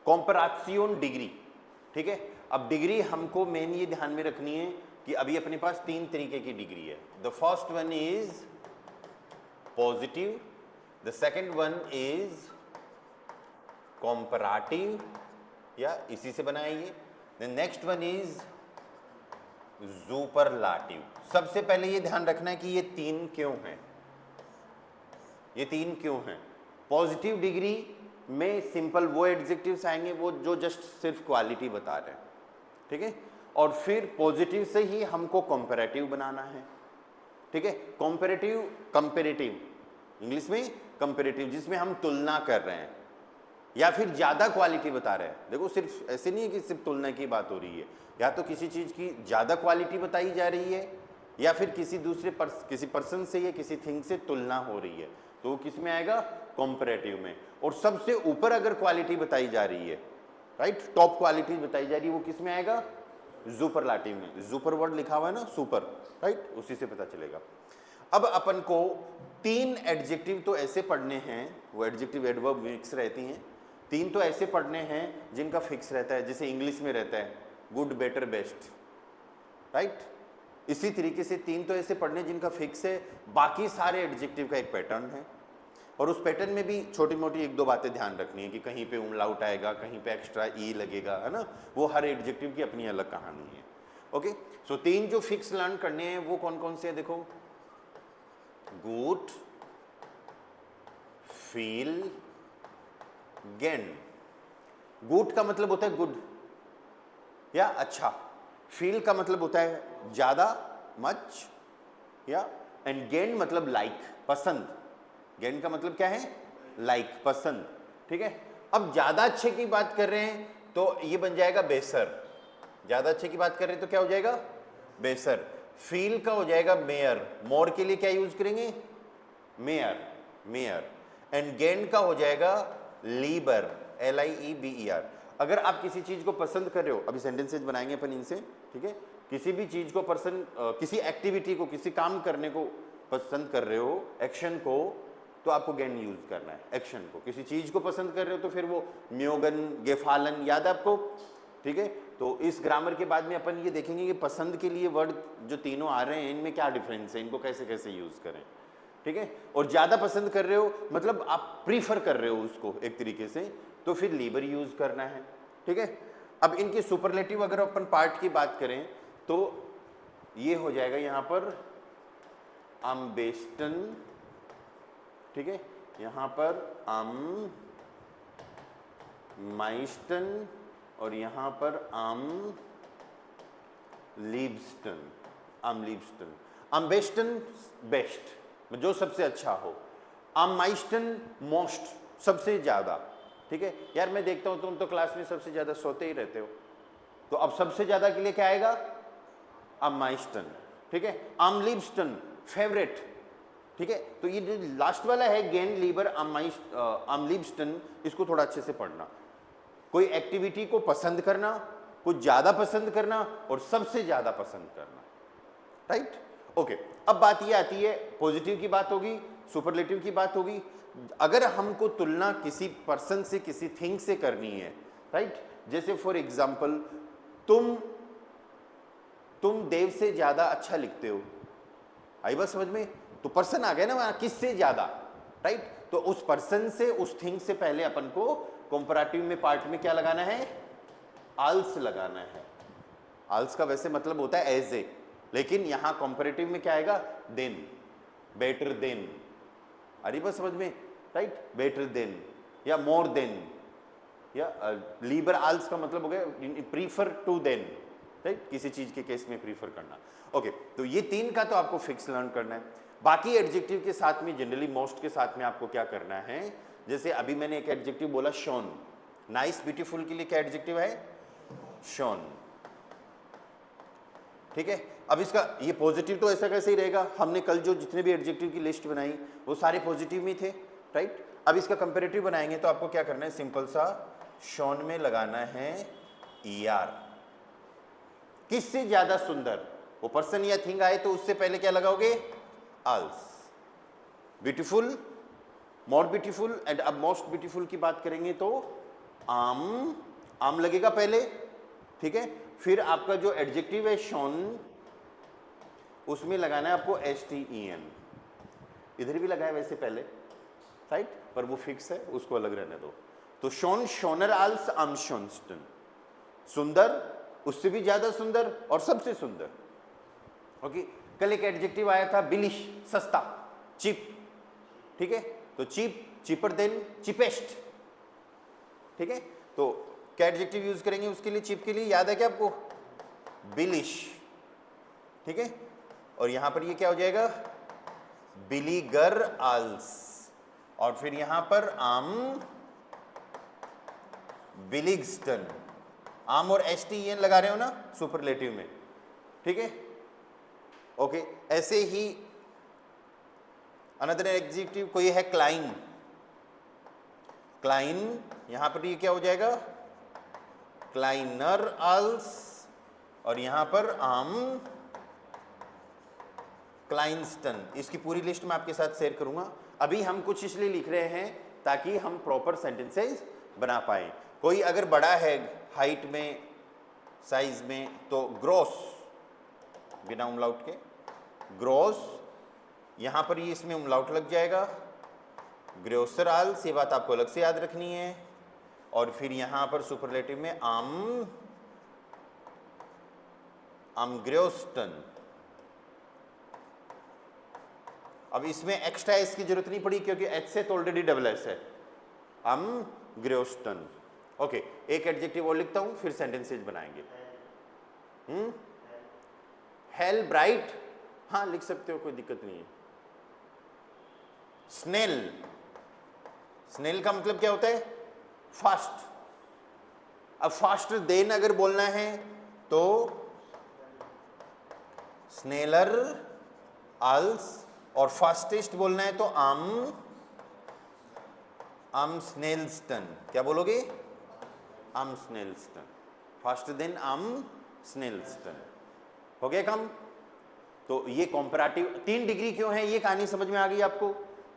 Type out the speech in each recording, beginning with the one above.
कॉम्परासियोन degree, ठीक है। अब डिग्री हमको मेन ये ध्यान में रखनी है कि अभी अपने पास 3 तरीके की डिग्री है। The first one is positive, the second one is comparative, या इसी से बनाइए। The next one is superlative. सबसे पहले ये ध्यान रखना है कि ये 3 क्यों हैं, ये 3 क्यों हैं। पॉजिटिव डिग्री में सिंपल वो एडजेक्टिव्स आएंगे वो जो जस्ट सिर्फ क्वालिटी बता रहे हैं, ठीक है। और फिर पॉजिटिव से ही हमको कंपैरेटिव बनाना है, ठीक है। कंपैरेटिव, कंपैरेटिव इंग्लिश में कंपैरेटिव, जिसमें हम तुलना कर रहे हैं या फिर ज्यादा क्वालिटी बता रहे हैं। देखो सिर्फ ऐसे नहीं है कि सिर्फ तुलना की बात हो रही है, या तो किसी चीज की ज्यादा क्वालिटी बताई जा रही है या फिर किसी दूसरे किसी पर्सन से या किसी थिंग से तुलना हो रही है, तो वो किस में आएगा, कंपैरेटिव में। और सबसे ऊपर अगर क्वालिटी बताई जा रही है, राइट, टॉप क्वालिटी बताई जा रही है, वो किस में आएगा, सुपरलाटिव में। सुपर वर्ड लिखा हुआ है ना, सुपर, राइट, उसी से पता चलेगा। अब अपन को 3 एडजेक्टिव तो ऐसे पढ़ने हैं, वो एडजेक्टिव एडवर्ब फिक्स रहती हैं। 3 तो ऐसे पढ़ने हैं जिनका फिक्स रहता है, जैसे इंग्लिश में रहता है गुड, बेटर, बेस्ट, राइट। इसी तरीके से 3 तो ऐसे पढ़ने जिनका फिक्स है, बाकी सारे एडजेक्टिव का एक पैटर्न है। और उस पैटर्न में भी छोटी मोटी 1-2 बातें ध्यान रखनी है कि कहीं पे उमलाउट आएगा, कहीं पे एक्स्ट्रा ई लगेगा, है ना, वो हर एडजेक्टिव की अपनी अलग कहानी है। ओके, सो 3 जो फिक्स लर्न करने हैं वो कौन कौन से हैं, देखो, गुड, फील, गेन। गुड का मतलब होता है गुड या अच्छा, फील का मतलब होता है ज्यादा, मच, या, एंड गेन मतलब लाइक, पसंद। गेन का मतलब क्या है, लाइक, पसंद, ठीक है। अब ज्यादा अच्छे की बात कर रहे हैं तो ये बन जाएगा बेसर, ज्यादा अच्छे की बात कर रहे हैं तो क्या हो जाएगा, बेसर। फील का हो जाएगा मेयर, मोर के लिए क्या यूज करेंगे, मेयर, मेयर। एंड गेन का हो जाएगा लीबर, LIEBER। अगर आप किसी चीज को पसंद कर रहे हो, अभी सेंटेंसेज बनाएंगे अपन इनसे, ठीक है। किसी भी चीज को किसी एक्टिविटी को, किसी काम करने को पसंद कर रहे हो, एक्शन को, तो आपको गेन यूज करना है एक्शन को। किसी चीज को पसंद कर रहे हो तो फिर वो म्योगन, गेफालन, याद है आपको, ठीक है। तो इस ग्रामर के बाद में अपन ये देखेंगे कि पसंद के लिए वर्ड जो तीनों आ रहे हैं इनमें क्या डिफरेंस है, इनको कैसे कैसे यूज करें, ठीक है। और ज्यादा पसंद कर रहे हो मतलब आप प्रीफर कर रहे हो उसको एक तरीके से, तो फिर लीबर यूज करना है, ठीक है। अब इनके सुपरलेटिव अगर अपन पार्ट की बात करें तो ये हो जाएगा यहां पर अम्बेस्टन, ठीक है, यहां पर माइस्टन और यहां पर लीब्स्टन, लीब्स्टन। अम्बेस्टन बेस्ट, जो सबसे अच्छा हो, माइस्टन मोस्ट, सबसे ज्यादा, ठीक है। यार मैं देखता हूं तुम तो क्लास में सबसे ज्यादा सोते ही रहते हो, तो अब सबसे ज्यादा के लिए क्या आएगा, माइस्टन, ठीक है। लीब्स्टन फेवरेट, ठीक है। तो ये जो लास्ट वाला है गेन, लीबर, लीब्स्टन, इसको थोड़ा अच्छे से पढ़ना। कोई एक्टिविटी को पसंद करना, कुछ ज्यादा पसंद करना और सबसे ज्यादा पसंद करना, राइट, ओके। अब बात ये आती है, पॉजिटिव की बात होगी, सुपरलेटिव की बात होगी। अगर हमको तुलना किसी पर्सन से, किसी थिंग से करनी है, राइट, जैसे फॉर एग्जाम्पल तुम देव से ज्यादा अच्छा लिखते हो, आई बात समझ में, तो पर्सन आ गया ना वहां, किससे ज्यादा, राइट। तो उस पर्सन से, उस थिंग से पहले अपन को कंपैरेटिव में पार्ट में क्या लगाना है, आल्स लगाना है। आल्स का वैसे मतलब होता है एज ए, लेकिन यहां कंपैरेटिव में क्या आएगा, देन, बेटर देन, अरे बस समझ में, राइट, बेटर देन या मोर देन, या लीबर आल्स का मतलब हो गया प्रीफर टू देन, राइट, किसी चीज के केस में प्रीफर करना। ओके, तो ये 3 का तो आपको फिक्स लर्न करना है। बाकी एडजेक्टिव के साथ में, जनरली मोस्ट के साथ में आपको क्या करना है, जैसे अभी मैंने एक एडजेक्टिव बोला शोन, नाइस, ब्यूटीफुल के लिए क्या एडजेक्टिव है, शोन, ठीक है। अब इसका ये पॉजिटिव तो ऐसा कैसे ही रहेगा, हमने कल जो जितने भी एडजेक्टिव की लिस्ट बनाई वो सारे पॉजिटिव में थे, राइट। अब इसका कंपैरेटिव बनाएंगे तो आपको क्या करना है, सिंपल सा शोन में लगाना है ER। किससे ज्यादा सुंदर, वो पर्सन या थिंग आए तो उससे पहले क्या लगाओगे, आल्स। ब्यूटीफुल, मोर ब्यूटीफुल, एंड अब मोस्ट ब्यूटीफुल की बात करेंगे तो आम, आम लगेगा पहले, ठीक है। फिर आपका जो एडजेक्टिव है शॉन, उसमें लगाना है आपको STEN। इधर भी लगाया वैसे पहले, राइट, पर वो फिक्स है, उसको अलग रहने दो। तो शॉन, शॉनर आल्स, आम शॉन्स्टन, सुंदर, उससे भी ज्यादा सुंदर और सबसे सुंदर। ओके, कल एक एडजेक्टिव आया था बिलिश, सस्ता, चीप, ठीक है। तो चीप, चीपर देन चीपेस्ट, ठीक है। तो क्या एडजेक्टिव यूज करेंगे उसके लिए, चीप के लिए, याद है क्या आपको? बिलिश, ठीक है। और यहां पर ये क्या हो जाएगा? बिलीगर आल्स। और फिर यहां पर आम बिलिग्स्टन, आम और STEN लगा रहे हो ना सुपरलेटिव में, ठीक है। ओके, ऐसे ही अनदर एडजेक्टिव कोई है क्लाइन, क्लाइन, यहां पर ये क्या हो जाएगा? क्लाइनर आल्स, और यहां पर आम क्लाइंस्टन। इसकी पूरी लिस्ट मैं आपके साथ शेयर करूंगा। अभी हम कुछ इसलिए लिख रहे हैं ताकि हम प्रॉपर सेंटेंसेस बना पाए। कोई अगर बड़ा है हाइट में, साइज में, तो ग्रॉस, बिना उमलाउट के, ग्रॉस, यहां पर ये इसमें उमलाउट लग जाएगा, ग्रोसर आल्स, ये बात आपको अलग से याद रखनी है। और फिर यहां पर सुपरलेटिव में आम ग्रोस्टन। अब इसमें एक्स्ट्रा एस की जरूरत नहीं पड़ी क्योंकि एच से तो ऑलरेडी डबल एस है, आम ग्रोस्टन। ओके, एक एडजेक्टिव और लिखता हूं, फिर सेंटेंसेज बनाएंगे। हेल ब्राइट, हाँ लिख सकते हो, कोई दिक्कत नहीं है। स्नेल, स्नेल का मतलब क्या होता है? फास्ट। अब फास्ट देन अगर बोलना है तो स्नेलर आल्स, और फास्टेस्ट बोलना है तो आम स्नेल्स्टन। क्या बोलोगे? आम स्नेल्स्टन, फास्ट देन आम स्नेल्स्टन। हो गया काम? तो ये कॉम्पैरेटिव 3 डिग्री क्यों है, ये कहानी समझ में आ गई आपको।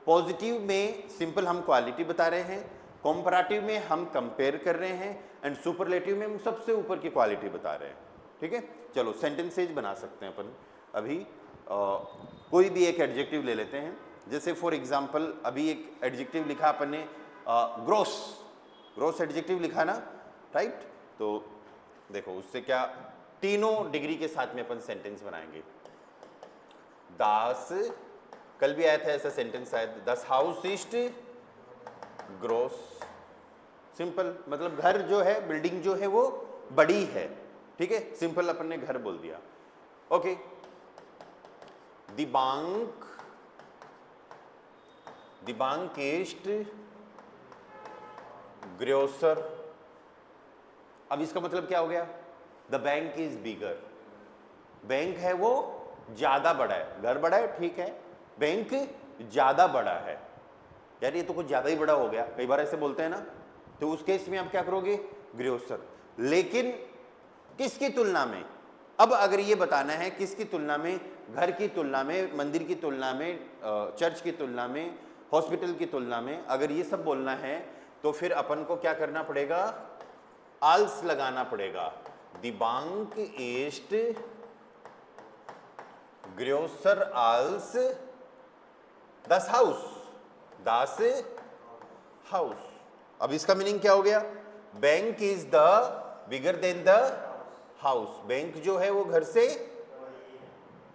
पॉजिटिव में सिंपल हम क्वालिटी बता रहे हैं, कॉम्पैरेटिव में हम कंपेयर कर रहे हैं, एंड सुपरलेटिव में हम सबसे ऊपर की क्वालिटी बता रहे हैं, ठीक है। चलो सेंटेंसेज बना सकते हैं अपन। अभी कोई भी एक एडजेक्टिव ले लेते हैं, जैसे फॉर एग्जांपल अभी एक एडजेक्टिव लिखा अपन ने ग्रोस, ग्रोस एडजेक्टिव लिखा ना, राइट। तो देखो उससे क्या, तीनों डिग्री के साथ में अपन सेंटेंस बनाएंगे। दास, कल भी आया था ऐसा सेंटेंस शायद, दस हाउस इस्ट ग्रोस, सिंपल, मतलब घर जो है, बिल्डिंग जो है वो बड़ी है, ठीक है, सिंपल अपन ने घर बोल दिया। ओके, दिबांक, दिबांकेस्ट ग्रोसर। अब इसका मतलब क्या हो गया? The bank is bigger, bank है वो ज्यादा बड़ा है, घर बड़ा है ठीक है, बैंक ज्यादा बड़ा है। यार ये तो कुछ ज्यादा ही बड़ा हो गया, कई बार ऐसे बोलते हैं ना, तो उस केस में आप क्या करोगे? ग्रोसर। लेकिन किसकी तुलना में? अब अगर ये बताना है किसकी तुलना में, घर की तुलना में, मंदिर की तुलना में, चर्च की तुलना में, हॉस्पिटल की तुलना में, अगर ये सब बोलना है तो फिर अपन को क्या करना पड़ेगा? आल्स लगाना पड़ेगा। दिबांक ईस्ट ग्रोसर आल्स दस हाउस, दास हाउस। अब इसका मीनिंग क्या हो गया? Bank is the bigger than the house, bank जो है वो घर से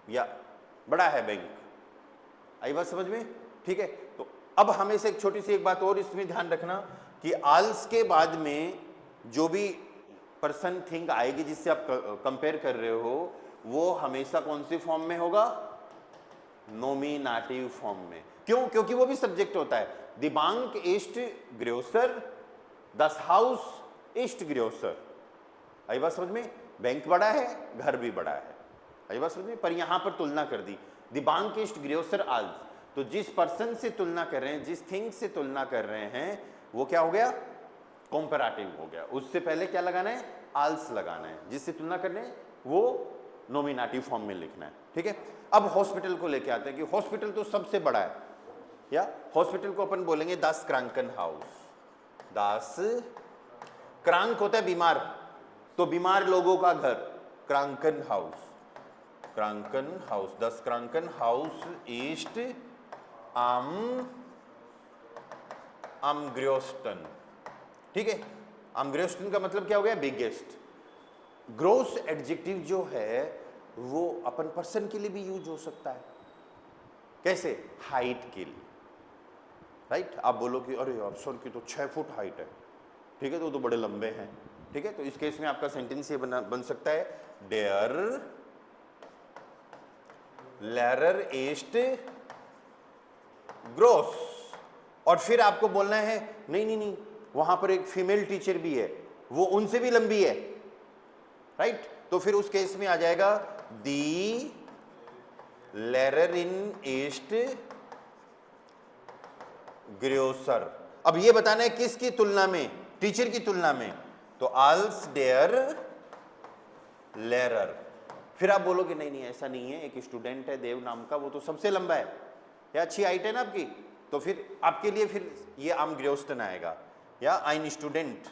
या बड़ा है बैंक। आई बात समझ में? ठीक है। तो अब हमें से एक छोटी सी एक बात और इसमें ध्यान रखना कि आल्स के बाद में जो भी पर्सन थिंग आएगी जिससे आप कंपेयर कर रहे हो, वो हमेशा कौन सी फॉर्म में होगा? नोमिनेटिव फॉर्म में। क्यों? क्योंकि वो भी सब्जेक्ट होता है। दिबांक ईस्ट ग्रोसर, दस हाउस ईस्ट ग्रोसर। आई बात समझ में? बैंक बड़ा है, घर भी बड़ा है। आई बात समझ में? पर यहां पर तुलना कर दी, दिबांक ईस्ट ग्रोसर आल्स। तो जिस पर्सन से तुलना कर रहे हैं, जिस थिंग से तुलना कर रहे हैं, वो क्या हो गया? कंपैरेटिव हो गया। उससे पहले क्या लगाना है? आल्स लगाना है। जिससे तुलना करने है वो नोमिनेटिव फॉर्म में लिखना है, ठीक है। अब हॉस्पिटल को लेके आते हैं कि हॉस्पिटल तो सबसे बड़ा है, या हॉस्पिटल को अपन बोलेंगे दास क्रांकन हाउस, दास क्रांक होता है बीमार, तो बीमार लोगों का घर, क्रांकन हाउस, क्रांकन हाउस, 10 क्रांकन हाउस ईस्ट आमग्र्योस्टन। ठीक है, आमग्र्योस्टन का मतलब क्या हो गया? बिगेस्ट। ग्रोस एडजेक्टिव जो है वो अपन पर्सन के लिए भी यूज हो सकता है। कैसे? हाइट के लिए, राइट? आप बोलो कि अरे यार सर की तो 6 फुट हाइट है, ठीक है, तो बड़े लंबे हैं, ठीक है, तो इस केस में आपका सेंटेंस ये बन सकता है, देयर लैरर एस्ट ग्रोस। और फिर आपको बोलना है नहीं नहीं नहीं, वहां पर एक फीमेल टीचर भी है, वो उनसे भी लंबी है, राइट? तो फिर उस केस में आ जाएगा दी लैरर इन ईस्ट ग्रोसर। अब ये बताना है किसकी तुलना में? टीचर की तुलना में, तो आल्स डेयर लैरर। फिर आप बोलोगे नहीं नहीं ऐसा नहीं है, एक स्टूडेंट है देव नाम का, वो तो सबसे लंबा है, या अच्छी हाइट है ना आपकी, तो फिर आपके लिए फिर ये आमग्र्योस्टन आएगा, या आइन स्टूडेंट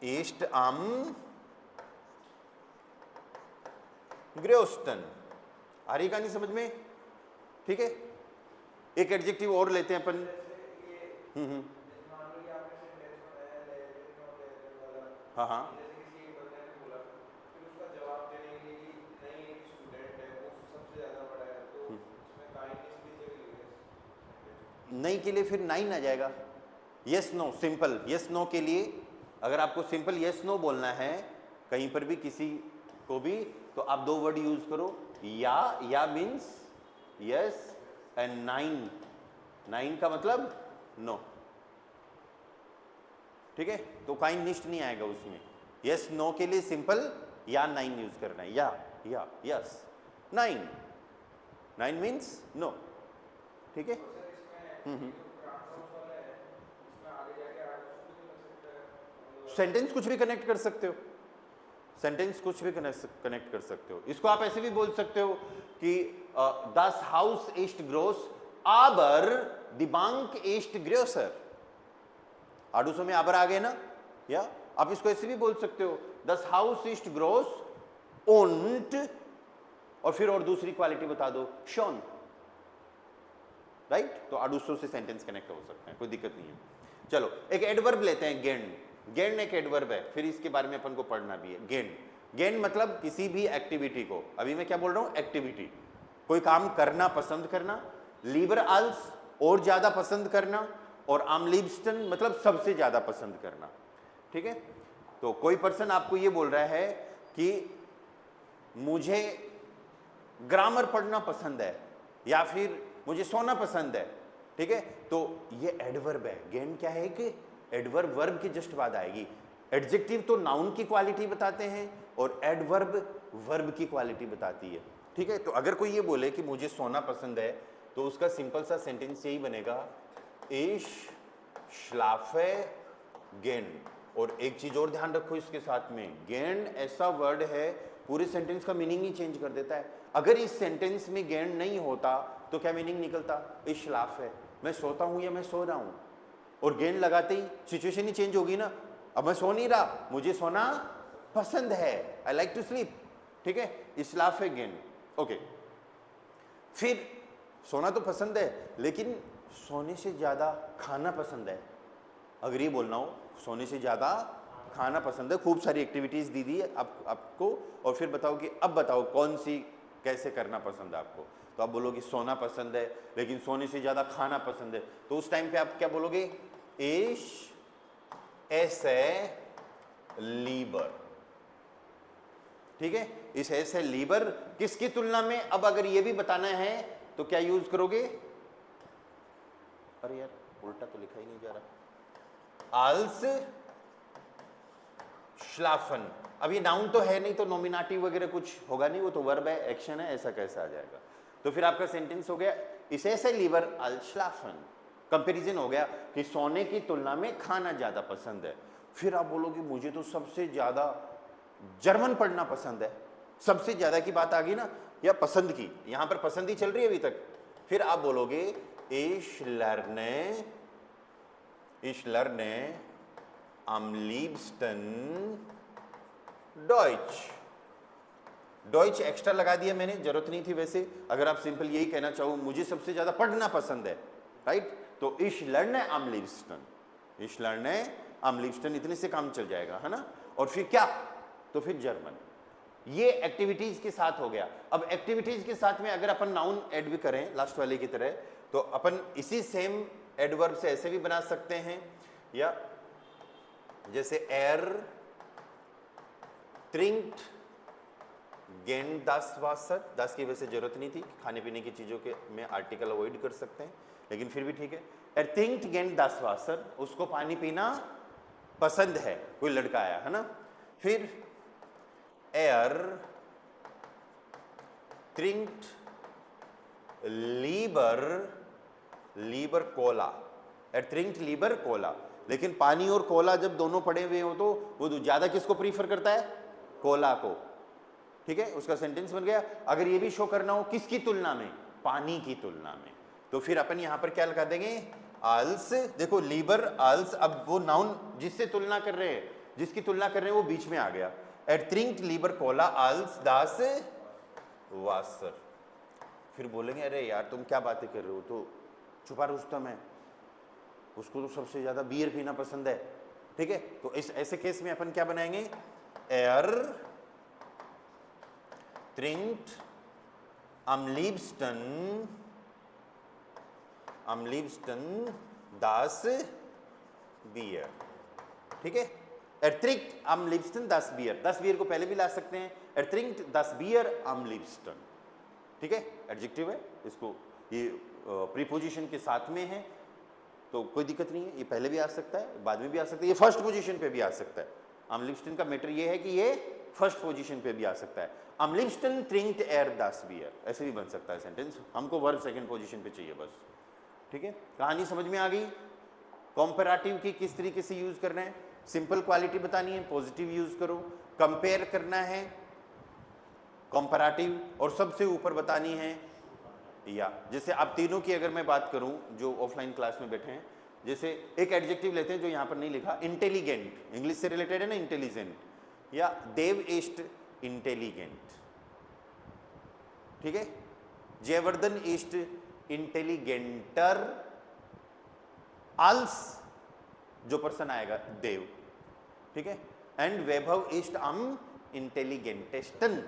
ईस्ट आमग्र्योस्टन। आ रही कहानी समझ में? ठीक है, एक एडजेक्टिव और लेते हैं अपन। हाँ हाँ, नहीं के लिए फिर 9 आ जाएगा। Yes no, simple yes no के लिए अगर आपको सिंपल यस नो बोलना है कहीं पर भी किसी को भी, तो आप 2 वर्ड यूज करो, या मीन्स यस एंड 9 का मतलब नो, ठीक है, तो काइन निष्ठ नहीं आएगा उसमें। यस नो के लिए सिंपल या 9 यूज करना है, या यस 9 मीन्स नो, ठीक है। सेंटेंस कुछ भी कनेक्ट कर सकते हो, सेंटेंस कुछ भी कनेक्ट कर सकते हो। इसको आप ऐसे भी बोल सकते हो कि दस हाउस ईस्ट ग्रोस आबर द बैंक ईस्ट ग्रोसर। आडूसो में आबर आ गए ना, या आप इसको ऐसे भी बोल सकते हो, दस हाउस ईस्ट ग्रोस ओन्ट, और फिर और दूसरी क्वालिटी बता दो, शोन, राइट? तो आडूसो से सेंटेंस कनेक्ट हो सकते हैं, कोई दिक्कत नहीं है। चलो एक एडवर्ब लेते हैं, गेंड। गेंड एक एडवर्ब है, फिर इसके बारे में अपन को पढ़ना भी है। गेंड मतलब किसी भी एक्टिविटी को, अभी मैं क्या बोल रहा हूं? एक्टिविटी, कोई काम करना, पसंद करना। लीबर आल्स और ज्यादा पसंद करना, और आम लिब्स्टन मतलब सबसे ज्यादा पसंद करना, ठीक है। तो कोई पर्सन आपको ये बोल रहा है कि मुझे ग्रामर पढ़ना पसंद है, या फिर मुझे सोना पसंद है, ठीक है, तो ये एडवर्ब है। गेंड क्या है कि एडवर्ब वर्ब के जस्ट बाद आएगी। एडजेक्टिव तो नाउन की क्वालिटी बताते हैं और एडवर्ब वर्ब की क्वालिटी बताती है, ठीक है। तो अगर कोई ये बोले कि मुझे सोना पसंद है, तो उसका सिंपल सा सेंटेंस यही बनेगा, इश श्लाफे गेंड। और एक चीज और ध्यान रखो इसके साथ में, गेंड ऐसा वर्ड है पूरे सेंटेंस का मीनिंग ही चेंज कर देता है। अगर इस सेंटेंस में गेंड नहीं होता तो क्या मीनिंग निकलता? इश श्लाफ है, मैं सोता हूं या मैं सो रहा हूं, और गेंड लगाते ही सिचुएशन ही चेंज होगी ना। अब मैं सो नहीं रहा, मुझे सोना पसंद है, आई लाइक टू स्लीप, ठीक है, इस्लाफ है गेंड, ओके। फिर सोना तो पसंद है, लेकिन सोने से ज्यादा खाना पसंद है। अगर ये बोलना हो सोने से ज्यादा खाना पसंद है, खूब सारी एक्टिविटीज दी दी है आपको, और फिर बताओ कि अब बताओ कौन सी कैसे करना पसंद है आपको। तो आप बोलोगे सोना पसंद है, लेकिन सोने से ज्यादा खाना पसंद है, तो उस टाइम पे आप क्या बोलोगे? इश ऐसे लीबर, ठीक है, इस ऐसे लीबर किसकी तुलना में? अब अगर ये भी बताना है तो क्या यूज करोगे? अरे यार उल्टा तो लिखा ही नहीं जा रहा, आल्स श्लाफन। अब ये नाउन तो है नहीं, तो नॉमिनेटिव वगैरह कुछ होगा नहीं, वो तो वर्ब है, एक्शन है, ऐसा कैसे आ जाएगा? तो फिर आपका सेंटेंस हो गया, इसे ऐसे लीवर अल श्लाफन। कंपेरिजन हो गया कि सोने की तुलना में खाना ज्यादा पसंद है। फिर आप बोलोगे मुझे तो सबसे ज्यादा जर्मन पढ़ना पसंद है। सबसे ज्यादा की बात आ गई ना, या पसंद की, यहां पर पसंद ही चल रही है अभी तक, फिर आप बोलोगे ich lerne am liebsten Deutsch। Deutsche extra लगा दिया मैंने, जरूरत नहीं थी वैसे। अगर आप सिंपल यही कहना चाहो मुझे सबसे ज्यादा पढ़ना पसंद है, राइट, तो ich lerne am liebsten, ich lerne am liebsten, इतने से काम चल जाएगा, है ना। और फिर क्या, तो फिर जर्मन। ये एक्टिविटीज के साथ हो गया। अब एक्टिविटीज के साथ में अगर अपन नाउन ऐड भी करें लास्ट वाले की तरह, तो अपन इसी सेम एडवर्ब से ऐसे भी बना सकते हैं, या जैसे एर ट्रिंक्ट गेन दास वासर, दास की वजह से जरूरत नहीं थी, खाने पीने की चीजों के में आर्टिकल अवॉइड कर सकते हैं, लेकिन फिर भी ठीक है। एर ट्रिंक्ट गेन दास वासर, उसको पानी पीना पसंद है, कोई लड़का आया है ना। फिर एर ट्रिंक्ट लीबर कोला, एर ट्रिंक्ट लीबर कोला। लेकिन पानी और कोला जब दोनों पड़े हुए हो तो वो ज्यादा किसको प्रीफर करता है, कोला को, ठीक है। उसका सेंटेंस बन गया। अगर ये भी शो करना हो किसकी तुलना में, पानी की तुलना में, तो फिर अपन यहां पर क्या लगा देंगे, आल्स। देखो लीबर आल्स, अब वो नाउन जिससे तुलना कर रहे हैं, जिसकी तुलना कर रहे हैं वो बीच में आ गया। एर ट्रिंक्ट लीबर कोला आल्स दास वासर। फिर बोलेंगे अरे यार तुम क्या बातें कर रहे हो, तो छुपा रुस्तम है, उसको तो सबसे ज्यादा बियर पीना पसंद है, ठीक है। तो इस ऐसे केस में अपन क्या बनाएंगे, एर ट्रिंक्ट am liebsten das Bier, ठीक है। Er trinkt am liebsten das Bier, das Bier को पहले भी ला सकते हैं, er trinkt das Bier am liebsten, ठीक है। एडजेक्टिव है, इसको ये प्रीपोजिशन के साथ में है तो कोई दिक्कत नहीं है, ये पहले भी आ सकता है, बाद में भी आ सकता है, ये फर्स्ट पोजीशन पे भी आ सकता है। am liebsten का मैटर ये है कि ये फर्स्ट पोजीशन पे भी आ सकता है। am liebsten trinkt er das Bier, ऐसे भी बन सकता है सेंटेंस, हमको वर्ब सेकंड पोजीशन पे चाहिए बस, ठीक है। कहानी समझ में आ गई। कंपैरेटिव की किस तरीके से यूज करना है, सिंपल क्वालिटी बतानी है, पॉजिटिव यूज करो। कंपेयर करना है कंपैरेटिव, और सबसे ऊपर बतानी है या। जैसे आप तीनों की अगर मैं बात करूं जो ऑफलाइन क्लास में बैठे हैं, जैसे एक एडजेक्टिव लेते हैं जो यहां पर नहीं लिखा, इंटेलिजेंट, इंग्लिश से रिलेटेड है ना इंटेलिजेंट, या देव इस्ट इंटेलिजेंट, ठीक है। जयवर्धन इस्ट इंटेलिजेंटर आल्स, जो पर्सन आएगा देव, ठीक है। एंड वैभव इस्ट अम इंटेलिजेंटेस्टन।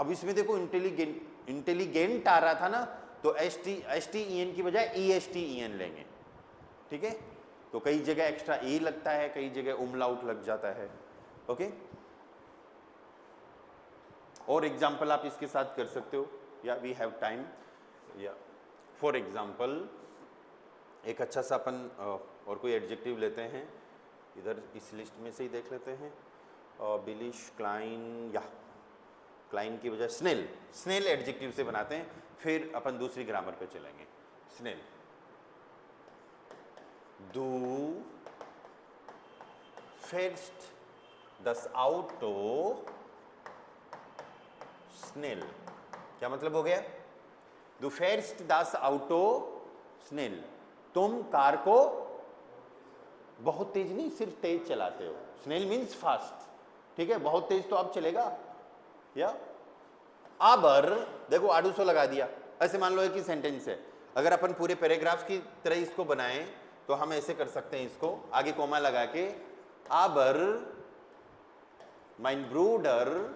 अब इसमें देखो इंटेलिजेंट आ रहा था ना, तो एसटीईएन की बजाय ईएसटीईएन लेंगे, ठीक है। तो कई जगह एक्स्ट्रा ई लगता है, कई जगह उमलाउट लग जाता है, ओके। और एग्जाम्पल आप इसके साथ कर सकते हो, या वी हैव टाइम, या फॉर एग्जाम्पल एक अच्छा सा अपन और कोई एडजेक्टिव लेते हैं, इधर इस लिस्ट में से ही देख लेते हैं, बिलिश क्लाइन, या क्लाइन की बजाय स्नेल, स्नेल एडजेक्टिव से बनाते हैं, फिर अपन दूसरी ग्रामर पे चलेंगे। स्नेल, du fährst das Auto schnell, क्या मतलब हो गया, du fährst das Auto schnell, तुम कार को बहुत तेज नहीं सिर्फ तेज चलाते हो, स्नेल मीन्स फास्ट, ठीक है, बहुत तेज तो अब चलेगा। या आबर, देखो आडूसो लगा दिया, ऐसे मान लो एक ही सेंटेंस है, अगर अपन पूरे पैराग्राफ की तरह इसको बनाएं तो हम ऐसे कर सकते हैं, इसको आगे कोमा लगा के, आबर माइन ब्रूडर,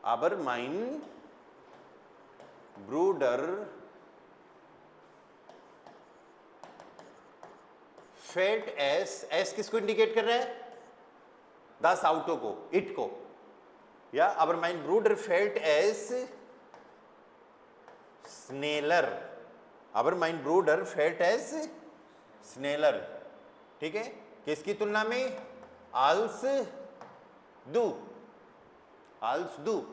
आबर माइन ब्रूडर फेट एस, एस किसको इंडिकेट कर रहा है, दास आउटो को, इट को, या aber mein Bruder fällt es schneller, aber mein Bruder fällt es schneller, ठीक है। किसकी तुलना में, als du, als du,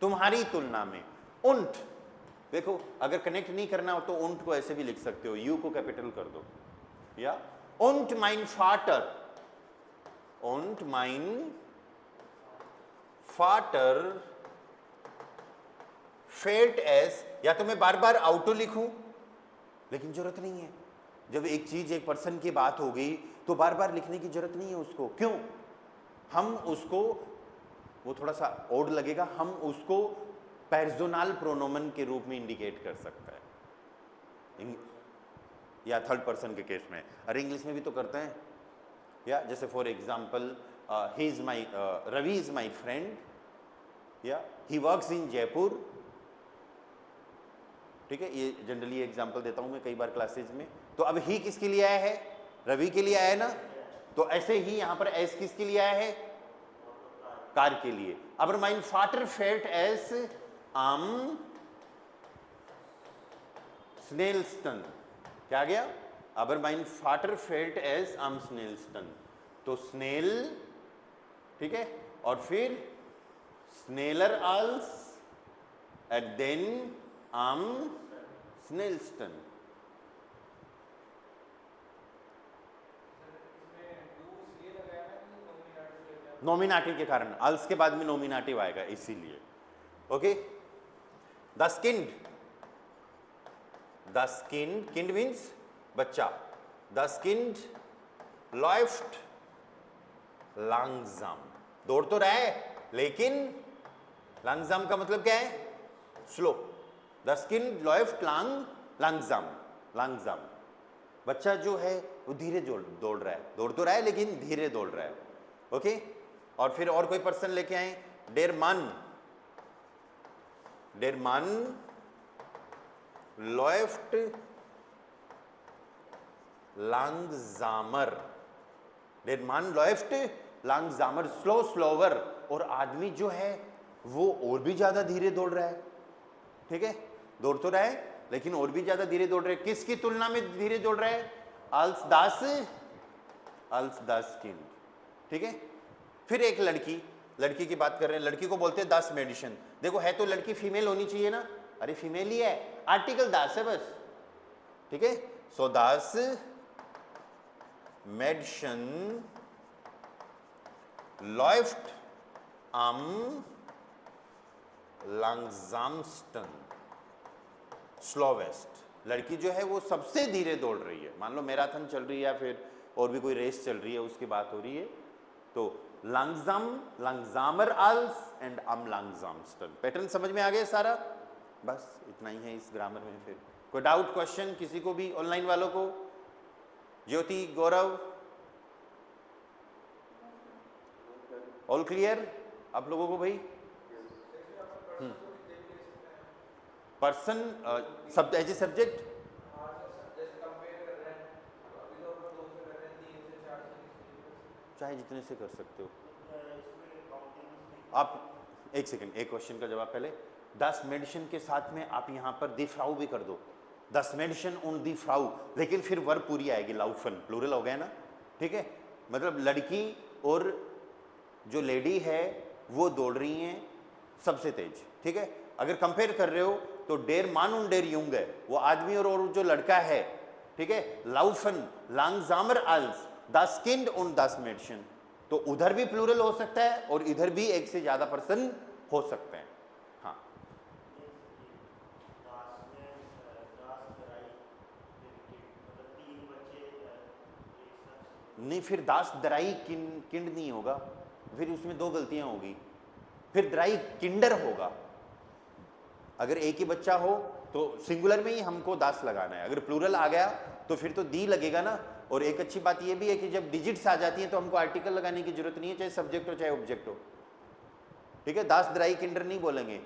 तुम्हारी तुलना में। und, देखो अगर कनेक्ट नहीं करना हो तो und को ऐसे भी लिख सकते हो, u को कैपिटल कर दो, या und mein Vater, und mein Vater felt S, या तो मैं बार बार आउटो लिखूं, लेकिन जरूरत नहीं है। जब एक चीज एक पर्सन की बात हो गई तो बार बार लिखने की जरूरत नहीं है उसको। क्यों? हम उसको, वो थोड़ा सा ओड लगेगा, हम उसको पर्सोनल प्रोनोमन के रूप में इंडिकेट कर सकता है, या थर्ड पर्सन के केस में। अरे इंग्लिश में भी तो करते हैं, या जैसे for example he is my, Ravi is my friend, या ही वर्क्स इन जयपुर। ठीक है, ये जनरली एग्जाम्पल देता हूं मैं कई बार क्लासेज में। तो अब ही किसके लिए आया है? रवि के लिए आया है ना। तो ऐसे ही यहां पर एस किसके लिए आया है? कार के लिए। अब माइन फाटर फेल्ट एस आम स्नेलस्टन, क्या गया? aber mein Vater fällt es am schnellsten। तो स्नेल, ठीक है, और फिर स्नेलर als and then am schnellsten। नोमिनाटिव के कारण, als के बाद में नोमिनाटिव आएगा इसीलिए। Okay, das Kind, das Kind, Kind means बच्चा। Das Kind läuft langsam, दौड़ तो रहा है लेकिन langsam का मतलब क्या है? Slow. Das Kind läuft langsam, langsam। बच्चा जो है वो धीरे दौड़ रहा है, दौड़ तो रहा है लेकिन धीरे दौड़ रहा है। ओके, और फिर और कोई पर्सन लेके आए, der Mann läuft langsamer, der Mann läuft langsamer, slower। और आदमी जो है वो और भी ज्यादा धीरे दौड़ रहा है। ठीक है, दौड़ तो रहा है लेकिन और भी ज्यादा धीरे दौड़ रहा है। किसकी तुलना में धीरे दौड़ रहा है? als das Kind। ठीक है, फिर एक लड़की की बात कर रहे हैं, लड़की को बोलते हैं das Mädchen। देखो है तो लड़की फीमेल होनी चाहिए ना, अरे फीमेल ही है, आर्टिकल das है बस। ठीक है, so das Mädchen läuft am langsamsten, slowest। लड़की जो है वो सबसे धीरे दौड़ रही है। मान लो मैराथन चल रही है या फिर और भी कोई रेस चल रही है, उसकी बात हो रही है, तो langsam, langsamer als and am langsamsten। Pattern समझ में आ गया सारा? बस इतना ही है इस ग्रामर में। फिर कोई डाउट, क्वेश्चन किसी को भी, ऑनलाइन वालों को? ज्योति, गौरव, ऑल क्लियर आप लोगों को? भाई पर्सन सब एज ए सब्जेक्ट, चाहे जितने से कर सकते हो आप। एक सेकंड, एक क्वेश्चन का जवाब पहले। das Mädchen के साथ में आप यहां पर die Frau भी कर दो, das Mädchen und die Frau, लेकिन फिर वर्ब पूरी आएगी, laufen, प्लूरल हो गया ना। ठीक है, मतलब लड़की और जो लेडी है वो दौड़ रही हैं सबसे तेज। ठीक है, अगर कंपेयर कर रहे हो तो डेर मान und der Junge, वो आदमी और जो लड़का है। ठीक है, laufen langsamer als das Kind und das Mädchen। तो उधर भी प्लूरल हो सकता है और इधर भी एक से ज्यादा पर्सन हो सकते हैं। हाँ, नहीं फिर दास दराई किंड नहीं होगा, फिर उसमें दो गलतियां होगी, फिर दराई किंडर होगा। अगर एक ही बच्चा हो तो सिंगुलर में ही हमको दास लगाना है, अगर प्लूरल आ गया तो फिर तो दी लगेगा ना। और एक अच्छी बात यह भी है कि जब डिजिट्स आ जाती हैं तो हमको आर्टिकल लगाने की जरूरत नहीं है, चाहे सब्जेक्ट हो चाहे ऑब्जेक्ट हो। ठीक है, दास दराई किंडर नहीं बोलेंगे।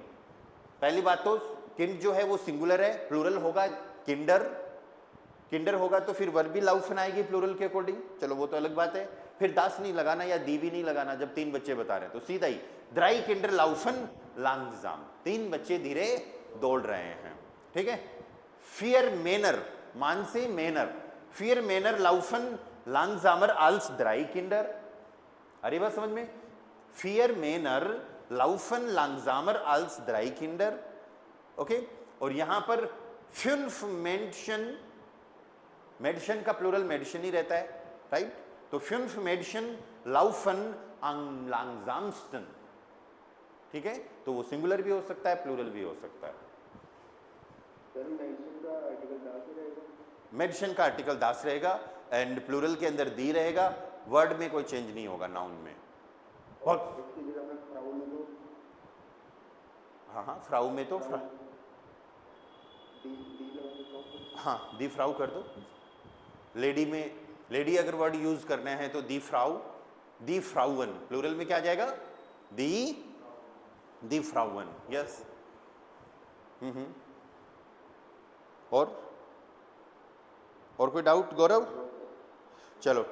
पहली बात तो किंड जो है वो सिंगुलर है, प्लूरल होगा किंडर होगा तो फिर वर्ब भी लाउफन आएगी प्लूरल के अकॉर्डिंग, चलो वो तो अलग बात है। फिर दास नहीं लगाना या दी भी नहीं लगाना जब तीन बच्चे बता रहे हैं, तो सीधा ही द्राई किंडर लाउफन लांगजाम, तीन बच्चे धीरे दौड़ रहे हैं। ठीक है, फियर मेनर, मान से मेनर, फियर मेनर लाउफन लांगजामर आल्स द्राई किंडर। अरे बात समझ में, फियर मेनर लाउफन लांगजामर आल्स द्राई किंडर। ओके, और यहां पर फुल्फ मेंशन, मेडिशन का प्लूरल मेडिशन ही रहता है, राइट। तो फुल्फ मेडिशन लाउफन लांगजामस्टन, ठीक है, तो वो सिंगुलर भी हो सकता है, प्लूरल भी हो सकता है। मेडिसिन का आर्टिकल दास रहेगा एंड प्लूरल के अंदर दी रहेगा, वर्ड में कोई चेंज नहीं होगा नाउन में। हाँ हाँ, फ्राउ में तो हाँ दी फ्राउ कर दो। लेडी में, लेडी अगर वर्ड यूज करना है तो दी फ्राउ, दी फ्राउवन, प्लूरल में क्या आ जाएगा, दी फ्राउवन। यस। और कोई डाउट गौरव? चलो।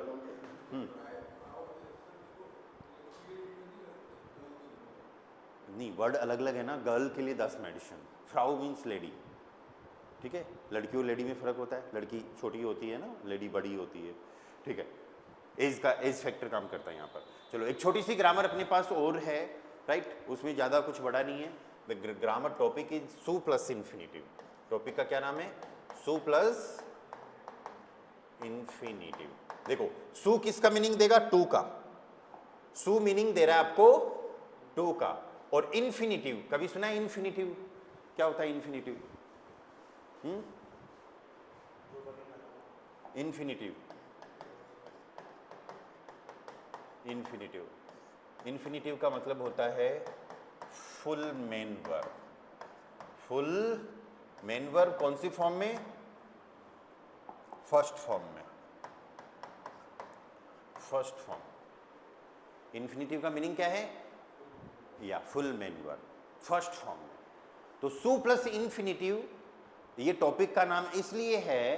नहीं, वर्ड अलग अलग है ना, गर्ल के लिए 10 मेडिसिन, फ्राउ मीन्स लेडी, ठीक है। लड़की और लेडी में फ़र्क होता है, लड़की छोटी होती है ना, लेडी बड़ी होती है, ठीक है। एज का, एज फैक्टर काम करता है यहाँ पर। चलो एक छोटी सी ग्रामर अपने पास और है, राइट, उसमें ज़्यादा कुछ बड़ा नहीं है। द ग्रामर टॉपिक इज सू प्लस इन्फिनिटिव। टॉपिक का क्या नाम है? सू प्लस इन्फिनिटिव। देखो सू किसका मीनिंग देगा? टू का। सू मीनिंग दे रहा है आपको टू का। और इन्फिनिटिव, कभी सुना है इन्फिनिटिव? क्या होता है इन्फिनिटिव? इन्फिनिटिव, इन्फिनिटिव, इन्फिनिटिव का मतलब होता है full main verb. Full main verb कौन सी फॉर्म में? फर्स्ट फॉर्म में, फर्स्ट फॉर्म। इन्फिनिटिव का मीनिंग क्या है? या full main verb first form में। तो सू प्लस इन्फिनिटिव ये टॉपिक का नाम इसलिए है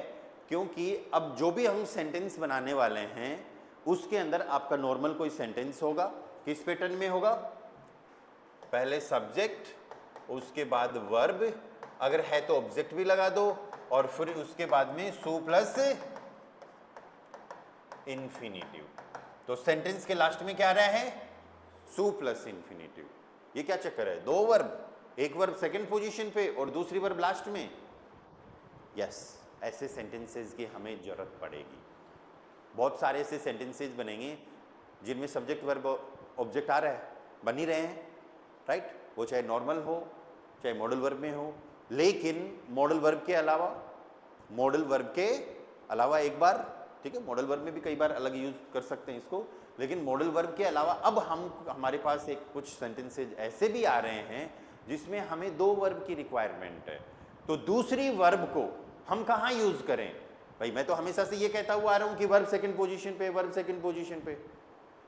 क्योंकि अब जो भी हम सेंटेंस बनाने वाले हैं उसके अंदर आपका नॉर्मल कोई सेंटेंस होगा, किस पैटर्न में होगा? पहले सब्जेक्ट, उसके बाद वर्ब, अगर है तो ऑब्जेक्ट भी लगा दो, और फिर उसके बाद में सू प्लस इन्फिनिटिव। तो सेंटेंस के लास्ट में क्या आ रहा है? सू प्लस इन्फिनिटिव। ये क्या चक्कर है? दो वर्ब, एक वर्ब सेकंड पोजीशन पे और दूसरी वर्ब लास्ट में। यस, ऐसे सेंटेंसेस की हमें जरूरत पड़ेगी। बहुत सारे ऐसे सेंटेंसेस बनेंगे जिनमें सब्जेक्ट वर्ब ऑब्जेक्ट आ रहा है, बन ही रहे हैं, राइट। वो चाहे नॉर्मल हो चाहे मॉडल वर्ब में हो, लेकिन मॉडल वर्ब के अलावा, मॉडल वर्ब के अलावा एक बार, ठीक है, मॉडल वर्ब में भी कई बार अलग यूज कर सकते हैं इसको, लेकिन मॉडल वर्ब के अलावा अब हमारे पास एक कुछ सेंटेंसेज ऐसे भी आ रहे हैं जिसमें हमें दो वर्ब की रिक्वायरमेंट है। तो दूसरी वर्ब को हम कहाँ यूज करें? भाई मैं तो हमेशा से ये कहता हुआ आ रहा हूं कि वर्ब सेकंड पोजीशन पे, वर्ब सेकंड पोजीशन पे।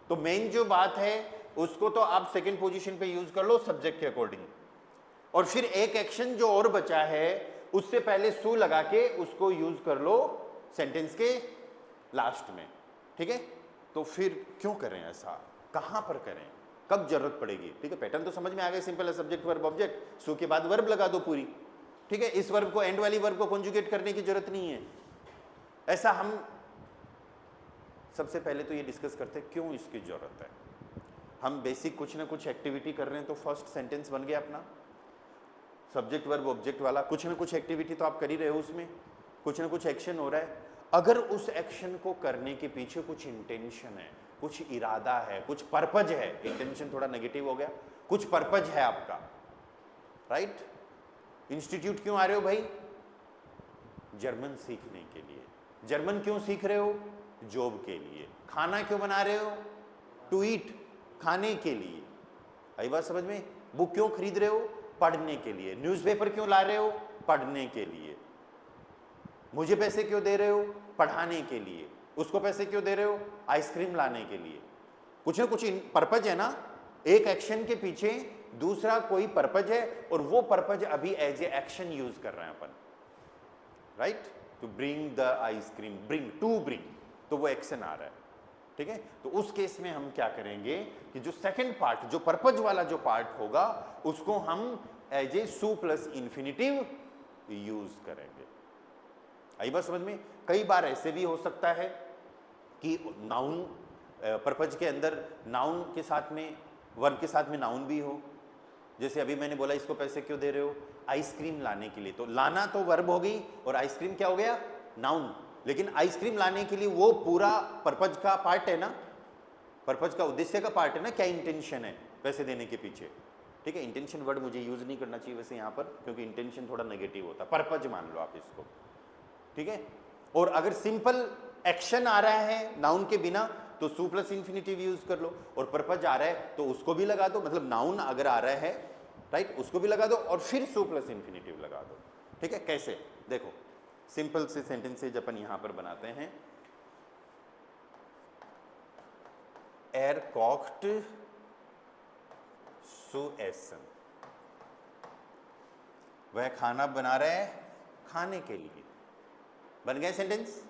तो मेन जो बात है उसको तो आप सेकंड पोजीशन पे यूज कर लो सब्जेक्ट के अकॉर्डिंग, और फिर एक एक्शन जो और बचा है उससे पहले सू लगा के उसको यूज कर लो सेंटेंस के लास्ट में, ठीक है। तो फिर क्यों करें ऐसा? कहां पर करें? कब जरूरत पड़ेगी? ठीक है, पैटर्न तो समझ में आ गया, सिंपल है, सब्जेक्ट वर्ब ऑब्जेक्ट, सू के बाद वर्ब लगा दो पूरी, ठीक है। इस वर्ब को, एंड वाली वर्ब को कॉन्जुगेट करने की जरूरत नहीं है। ऐसा हम सबसे पहले तो ये डिस्कस करते हैं क्यों इसकी जरूरत है। हम बेसिक कुछ ना कुछ एक्टिविटी कर रहे हैं, तो फर्स्ट सेंटेंस बन गया अपना सब्जेक्ट वर्ब ऑब्जेक्ट वाला। कुछ ना कुछ एक्टिविटी तो आप कर ही रहे हो, उसमें कुछ ना कुछ एक्शन हो रहा है। अगर उस एक्शन को करने के पीछे कुछ इंटेंशन है, कुछ इरादा है, कुछ पर्पज है, इंटेंशन थोड़ा नेगेटिव हो गया, कुछ पर्पज है आपका, राइट। इंस्टीट्यूट क्यों आ रहे हो भाई? जर्मन सीखने के लिए। जर्मन क्यों सीख रहे हो? जॉब के लिए। खाना क्यों बना रहे हो? टू ईट, खाने के लिए। आई बात समझ में? बुक क्यों खरीद रहे हो? पढ़ने के लिए। न्यूज़पेपर क्यों ला रहे हो? पढ़ने के लिए। मुझे पैसे क्यों दे रहे हो? पढ़ाने के लिए। उसको पैसे क्यों दे रहे हो? आइसक्रीम लाने के लिए। कुछ ना कुछ पर्पज है ना, एक एक्शन के पीछे दूसरा कोई पर्पज है, और वो पर्पज अभी एज ए एक्शन यूज कर रहे हैं अपन, right. To bring the ice cream, bring, to bring, तो वो एक्शन आ रहा है, ठीक है। तो उस केस में हम क्या करेंगे कि जो सेकंड पार्ट, जो पर्पज वाला जो पार्ट होगा, उसको हम एज ए सू प्लस इन्फिनिटिव यूज करेंगे। आई बात समझ में? कई बार ऐसे भी हो सकता है कि नाउन पर्पज के अंदर नाउन के साथ में, वर्ब के साथ में नाउन भी हो। जैसे अभी मैंने बोला इसको पैसे क्यों दे रहे हो? आइसक्रीम लाने के लिए। तो लाना तो वर्ब हो गई और आइसक्रीम क्या हो गया? नाउन। लेकिन आइसक्रीम लाने के लिए वो पूरा पर्पज का पार्ट है ना, पर्पज का, उद्देश्य का पार्ट है ना, क्या इंटेंशन है पैसे देने के पीछे, ठीक है, इंटेंशन वर्ड मुझे यूज नहीं करना चाहिए वैसे यहाँ पर, क्योंकि इंटेंशन थोड़ा नेगेटिव होता है, पर्पज मान लो आप इसको, ठीक है। और अगर सिंपल एक्शन आ रहा है नाउन के बिना तो सू प्लस इंफिनिटिव यूज कर लो, और पर्पज आ रहा है तो उसको भी लगा दो, मतलब नाउन अगर आ रहा है राइट उसको भी लगा दो और फिर सू प्लस इंफिनिटिव लगा दो, ठीक है। कैसे, देखो सिंपल से सेंटेंसेज अपन यहां पर बनाते हैं। Er kocht zu essen, वह खाना बना रहे हैं खाने के लिए, बन गए सेंटेंस।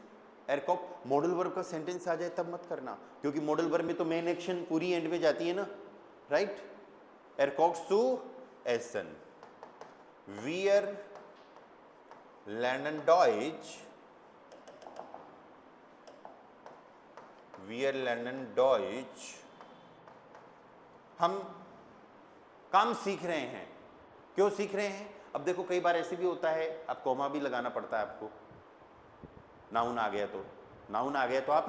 एर कॉक, मॉडल वर्ब का सेंटेंस आ जाए तब मत करना, क्योंकि मॉडल वर्ब में तो मेन एक्शन पूरी एंड में जाती है ना, राइट। एर Kock zu essen, wir lernen Deutsch, wir lernen Deutsch, हम काम सीख रहे हैं। क्यों सीख रहे हैं? अब देखो कई बार ऐसे भी होता है, अब कॉमा भी लगाना पड़ता है आपको, नाउन आ गया तो, नाउन आ गया तो आप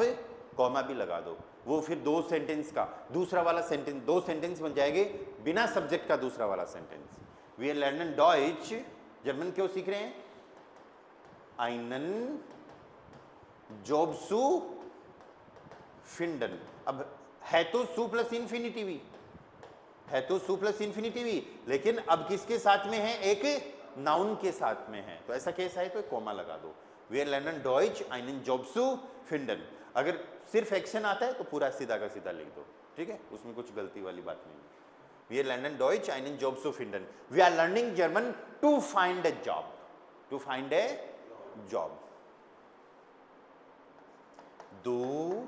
कॉमा भी लगा दो, वो फिर दो सेंटेंस का दूसरा वाला सेंटेंस, दो सेंटेंस बन जाएंगे बिना सब्जेक्ट का दूसरा वाला सेंटेंस। वी लर्नन डॉइच, जर्मन क्यों सीख रहे हैं? einen Job zu finden, अब है तो सू प्लस इंफिनिटिव, है तो सू प्लस इंफिनिटिव, लेकिन अब किसके साथ में है? एक नाउन के साथ में है, तो ऐसा केस है तो कोमा लगा दो। वी लर्नन डॉइच einen Job zu finden, अगर सिर्फ एक्शन आता है तो पूरा सीधा का सीधा लिख दो, ठीक है, उसमें कुछ गलती वाली बात नहीं। वी लर्नन डॉइच einen Job zu finden, we are learning German to find a job, to find a job. Du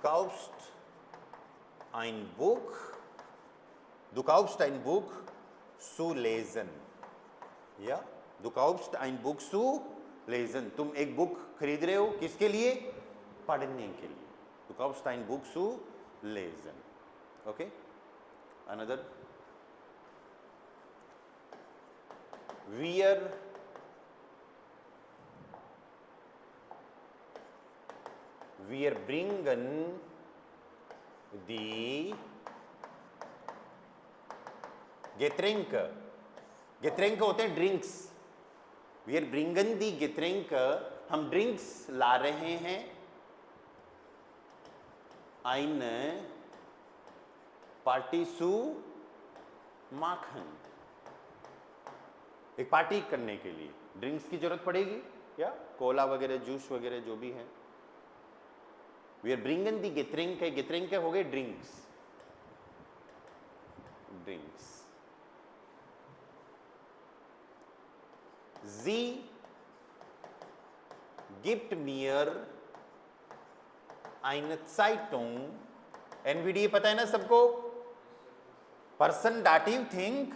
kaufst ein Buch, du kaufst ein Buch zu lesen, या du kaufst ein Buch zu lesen, तुम एक book खरीद रहे हो किसके लिए? पढ़ने के लिए। du kaufst ein Buch zu lesen, okay, another, wir bringen die Getränke, Getränke होते हैं drinks, wir bringen die Getränke, हम ड्रिंक्स ला रहे हैं, eine Party zu machen, एक पार्टी करने के लिए ड्रिंक्स की जरूरत पड़ेगी, या कोला वगैरह जूस वगैरह जो भी है। वी आर ब्रिंगन दी Getränke, Getränke हो गए drinks, drinks. Sie gibt mir eine Zeitung, NVDA पता है ना सबको, पर्सन डाटिव, थिंग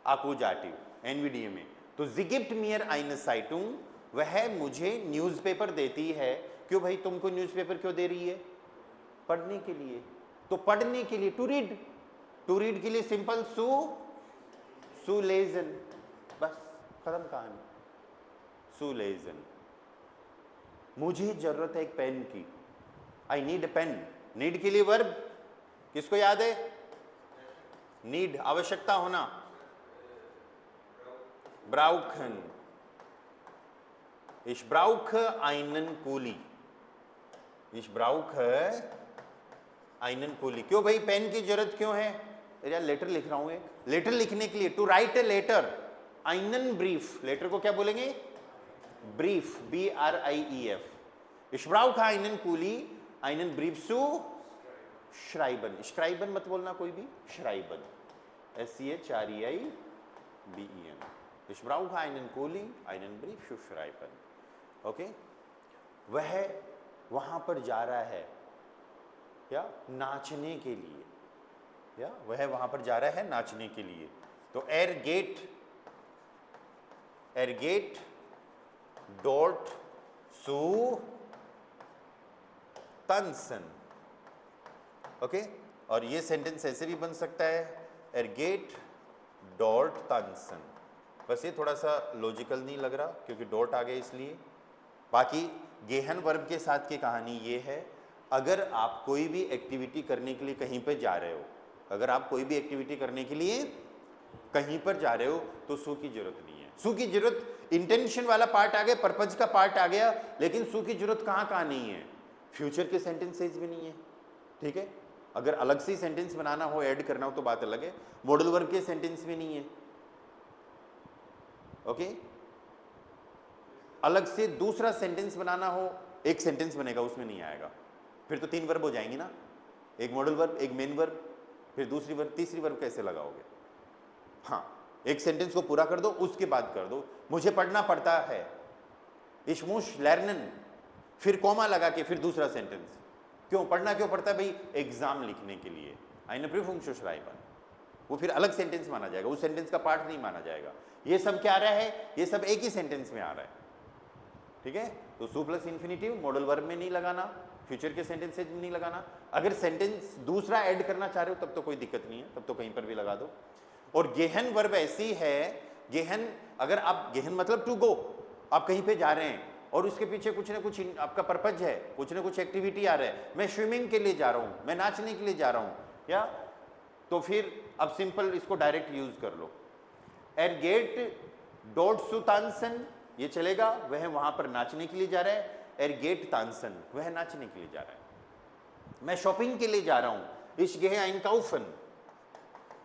आकुजाटिव, NVDA में, तो sie gibt mir eine Zeitung, वह मुझे न्यूज़पेपर देती है। क्यों भाई, तुमको न्यूज़पेपर क्यों दे रही है? पढ़ने के लिए, तो पढ़ने के लिए टू रीड, टू रीड के लिए सिंपल सू लेजन, बस खत्म कहानी, सू लेजन। मुझे जरूरत है एक पेन की, I need a pen, need के लिए वर्ब किसको याद है? नीड, आवश्यकता होना, ब्राउखन, ich brauche einen Kuli, ich brauche einen Kuli। क्यों भाई पेन की जरूरत क्यों है? यार लेटर लिख रहा हूं, एक लेटर लिखने के लिए, to write a letter, einen Brief, letter को क्या बोलेंगे? ब्रीफ, BRIEF, ich brauche einen Kuli, einen Brief zu schreiben, schreiben मत बोलना कोई भी, schreiben, SCHREIBEN, ich brauche einen Kuli, einen Brief zu schreiben, okay. वह वहां पर जा रहा है या नाचने के लिए, या वह वहां पर जा रहा है नाचने के लिए, तो एर गेट डॉट सू tanzen, ओके। और ये सेंटेंस ऐसे भी बन सकता है, एर गेट डॉट tanzen, बस ये थोड़ा सा लॉजिकल नहीं लग रहा क्योंकि डॉट आ गया इसलिए। बाकी गेहन वर्ब के साथ की कहानी ये है, अगर आप कोई भी एक्टिविटी करने के लिए कहीं पे जा रहे हो, अगर आप कोई भी एक्टिविटी करने के लिए कहीं पर जा रहे हो तो सू की जरूरत नहीं है। सू की जरूरत इंटेंशन वाला पार्ट आ गया, पर्पज का पार्ट आ गया, लेकिन सू की जरूरत कहाँ नहीं है, फ्यूचर के सेंटेंसेज भी नहीं है। ठीक है, अगर अलग से सेंटेंस बनाना हो, ऐड करना हो तो बात अलग है, मॉडल वर्ब के सेंटेंस में नहीं है। ओके, अलग से दूसरा सेंटेंस बनाना हो, एक सेंटेंस बनेगा उसमें नहीं आएगा, फिर तो 3 वर्ब हो जाएंगी ना, एक मॉडल वर्ब, एक मेन वर्ब, फिर दूसरी वर्ब, तीसरी वर्ब कैसे लगाओगे? हाँ, एक सेंटेंस को पूरा कर दो, उसके बाद कर दो, मुझे पढ़ना पड़ता है, ich muss lernen, फिर कॉमा लगा के फिर दूसरा सेंटेंस। क्यों पढ़ना क्यों पड़ता है भाई? एग्जाम लिखने के लिए, eine Prüfung zu schreiben, वो फिर अलग सेंटेंस माना जाएगा, उस सेंटेंस का पार्ट नहीं माना जाएगा। ये सब क्या आ रहा है? ये सब एक ही सेंटेंस में आ रहा है। ठीक है, तो सू प्लस इन्फिनिटिव मॉडल वर्ब में नहीं लगाना, फ्यूचर के सेंटेंसेज में नहीं लगाना। अगर सेंटेंस दूसरा ऐड करना चाह रहे हो तब तो कोई दिक्कत नहीं है, तब तो कहीं पर भी लगा दो। और गेहन वर्ब ऐसी है, गेहन अगर आप, गेहन मतलब टू गो, आप कहीं पे जा रहे हैं और उसके पीछे कुछ ना कुछ आपका पर्पज है, कुछ ना कुछ एक्टिविटी आ रहा है, मैं स्विमिंग के लिए जा रहा हूँ, मैं नाचने के लिए जा रहा हूँ, या तो फिर अब सिंपल इसको डायरेक्ट यूज कर लो। एर गेट डॉट सु तानसन, ये चलेगा, वह वहां पर नाचने के लिए जा रहा है। एर गेट तानसन, वह नाचने के लिए जा रहा है। मैं शॉपिंग के लिए जा रहा हूं, इश गेहे einkaufen,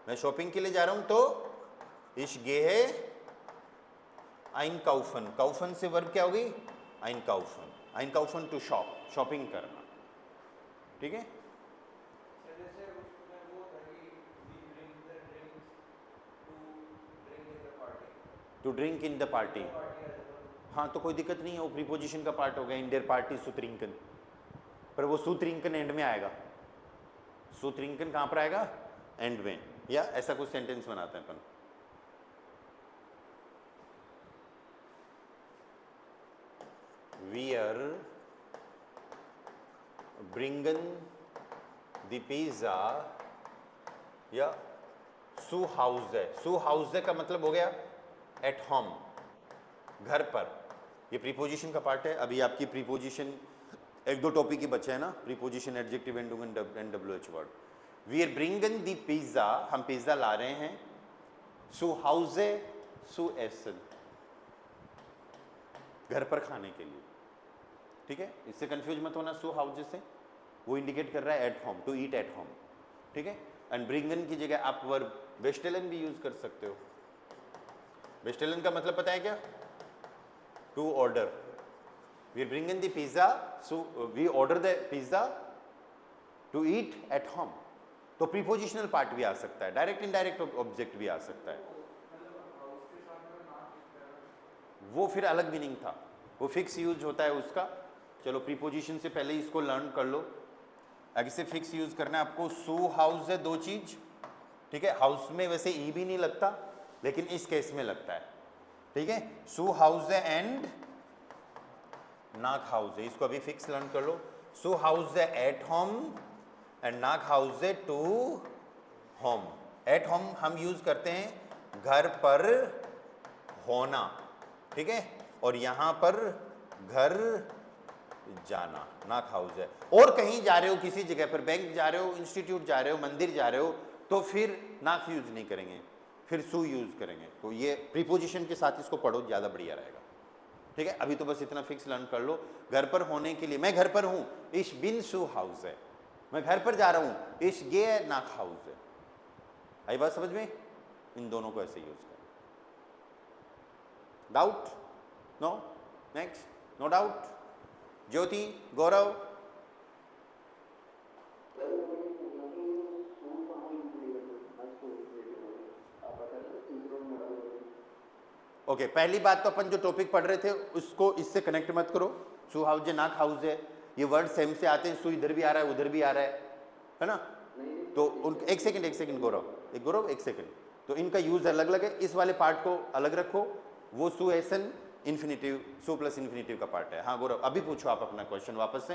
मैं शॉपिंग के लिए जा रहा हूं तो इश गेहे einkaufen, काउफन से वर्ब क्या होगी? einkaufen, einkaufen to shop, shopping करना। ठीक है, to drink in the party, हाँ तो कोई दिक्कत नहीं है, वो प्रीपोजिशन का पार्ट हो गया, इन देयर पार्टी सुत्रिंकन, पर वो सुत्रिंकन एंड में आएगा, सुत्रिंकन कहाँ पर आएगा? एंड में, या ऐसा कुछ सेंटेंस बनाते हैं अपन। वी आर ब्रिंगन द पिज्जा, या सू हाउस है, सू हाउस है का मतलब हो गया एट होम, घर पर। ये प्रीपोजिशन का पार्ट है। अभी आपकी प्रीपोजिशन एक दो टॉपिक ही बचे हैं ना, प्रीपोजिशन, एडजेक्टिव, एंडोगन एंड डब्ल्यूएच वर्ड। वी आर ब्रिंगन दी पिज्जा, हम पिज्जा ला रहे हैं, सू हाउसे सू एसन, घर पर खाने के लिए। ठीक है, इससे कंफ्यूज मत होना, सू हाउसे से वो इंडिकेट कर रहा है at home, to eat at home. ठीक है, एंड ब्रिंगन की जगह आप वर्ब बेस्टेलन भी यूज कर सकते हो। बेस्टेलन का मतलब पता है क्या? To order. We bring in the pizza, so we order the pizza to eat at home. तो प्रीपोजिशनल पार्ट भी आ सकता है, डायरेक्ट इनडायरेक्ट ऑब्जेक्ट भी आ सकता है। वो फिर अलग मीनिंग था, वो फिक्स यूज होता है उसका। चलो प्रीपोजिशन से पहले इसको लर्न कर लो। ऐसे फिक्स यूज करना है आपको। सू हाउस है दो चीज, ठीक है, हाउस में वैसे ई भी नहीं लगता, लेकिन इस केस में लगता है। ठीक है, सू हाउस है एंड नाक हाउस है, इसको अभी फिक्स लर्न कर लो। सू हाउस है एट होम एंड नाक हाउस है टू होम। एट होम हम यूज करते हैं घर पर होना, ठीक है, और यहां पर घर जाना, नाक हाउस है। और कहीं जा रहे हो, किसी जगह पर बैंक जा रहे हो, इंस्टीट्यूट जा रहे हो, मंदिर जा रहे हो, तो फिर नाक यूज नहीं करेंगे, फिर सू यूज करेंगे। तो ये प्रीपोजिशन के साथ इसको पढ़ो, ज्यादा बढ़िया रहेगा। ठीक है, अभी तो बस इतना फिक्स लर्न कर लो। घर पर होने के लिए, मैं घर पर हूं, इश बिन सू हाउस है, मैं घर पर जा रहा हूं, इश गे नाक हाउस है। आई बात समझ में? इन दोनों को ऐसे यूज करो। Doubt? No? Next? No doubt? Jyoti, Gaurav? Okay, पहली बात तो अपन जो टॉपिक पढ़ रहे थे उसको इससे कनेक्ट मत करो। सू हाउस है, नाक हाउस है, ये वर्ड सेम से आते हैं, सू इधर भी आ रहा है, उधर भी आ रहा है ना? तो उन एक सेकंड गौरव एक सेकंड, तो इनका यूज अलग अलग है, इस वाले पार्ट को अलग रखो। वो सू एसन इन्फिनिटिव, सू प्लस इन्फिनिटिव का पार्ट है। हाँ गौरव, अभी पूछो आप अपना क्वेश्चन वापस से।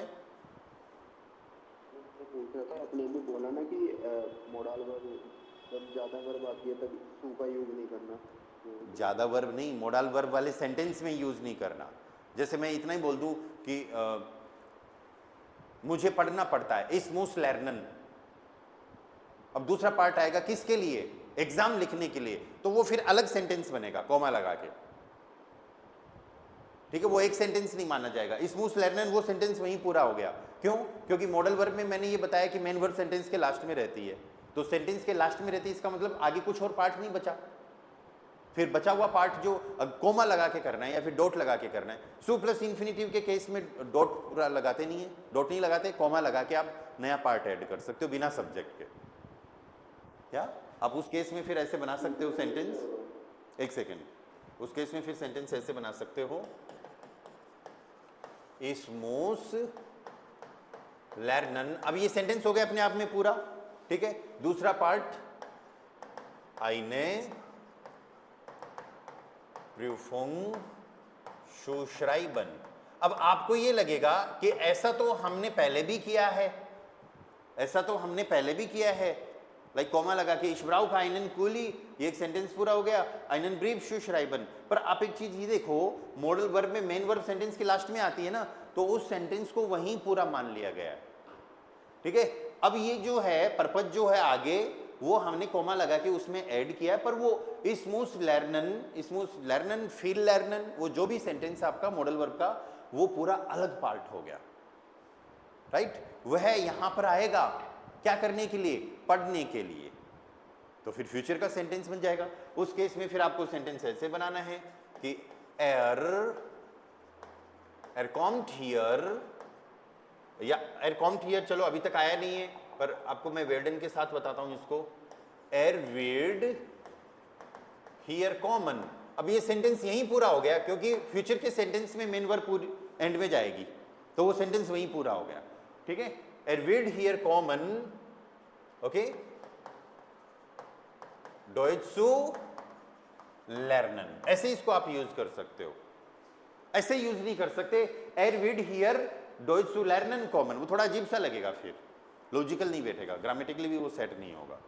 पूछ रहा था, आपने भी बोला ना कि मोडाल वर्ब जब ज्यादा वर्ब आती है तब टू का यूज नहीं करना। ज्यादा वर्ब नहीं, मोडाल वर्ब वाले सेंटेंस में यूज नहीं करना। जैसे मैं इतना ही बोल दूं कि मुझे पढ़ना पड़ता है, इस मूस लर्नन, अब दूसरा पार्ट आएगा किसके लिए, एग्जाम लिखने के लिए, तो वो फिर अलग सेंटेंस बनेगा कॉमा लगा के, ठीक है, वो एक सेंटेंस नहीं माना जाएगा। स्मूथ लर्नर वो सेंटेंस वहीं पूरा हो गया। क्यों? क्योंकि मॉडल वर्ब में मैंने ये बताया कि मेन वर्ब सेंटेंस के लास्ट में रहती है, तो सेंटेंस के लास्ट में रहती है, इसका मतलब आगे कुछ और पार्ट नहीं बचा। फिर बचा हुआ पार्ट जो कोमा लगा के करना है या फिर डॉट लगा के करना है। सु प्लस इंफिनिटिव के केस में डॉट पूरा लगाते नहीं है, डॉट नहीं लगाते, कोमा लगा के आप नया पार्ट ऐड कर सकते हो बिना सब्जेक्ट के। क्या आप उस केस में फिर ऐसे बना सकते हो सेंटेंस, एक सेकेंड, उस केस में फिर सेंटेंस ऐसे बना सकते हो, स्मूथ लर्नर। अब ये सेंटेंस हो गया अपने आप में पूरा, ठीक है। दूसरा पार्ट, आईने प्रूफुंग शुश्राइबन। अब आपको ये लगेगा कि ऐसा तो हमने पहले भी किया है, ऐसा तो हमने पहले भी किया है, लाइक कॉमा लगा के इशब्राउ का आइनन कूली, ये एक सेंटेंस पूरा हो गया, आइनन ब्रीफ शुश्राइबन। पर आप एक चीज ये देखो, मॉडल वर्ब में मेन वर्ब सेंटेंस के लास्ट में आती है ना, तो उस सेंटेंस को वहीं पूरा मान लिया गया है, ठीक है। अब ये जो है पर्पज जो है आगे, वो हमने कोमा लगा के उसमें ऐड किया है, पर वो स्मूथ लर्नन, फील लर्नन, वो जो भी सेंटेंस आपका मॉडल वर्ब का, वो पूरा अलग पार्ट हो गया, राइट। वह यहां पर आएगा क्या करने के लिए, पढ़ने के लिए, तो फिर फ्यूचर का सेंटेंस बन जाएगा। उस केस में फिर आपको सेंटेंस ऐसे बनाना है कि एर कॉम्ड हियर, या एर कॉम्ड हियर चलो अभी तक आया नहीं है, पर आपको मैं वेर्डन के साथ बताता हूं इसको, एर वेड हियर कॉमन। अब ये सेंटेंस यहीं पूरा हो गया, क्योंकि फ्यूचर के सेंटेंस में मेन वर्ब पूरी एंड में जाएगी, तो वो सेंटेंस वहीं पूरा हो गया, ठीक है। एर वेड हियर कॉमन, ओके, डॉइट्सु लर्नन, ऐसे इसको आप यूज कर सकते हो। ऐसे यूज नहीं कर सकते एर वेड हियर डॉइट्सु लर्नन कॉमन, वो थोड़ा अजीब सा लगेगा, फिर लॉजिकल नहीं बैठेगा, ग्रामेटिकली भी वो सेट नहीं होगा,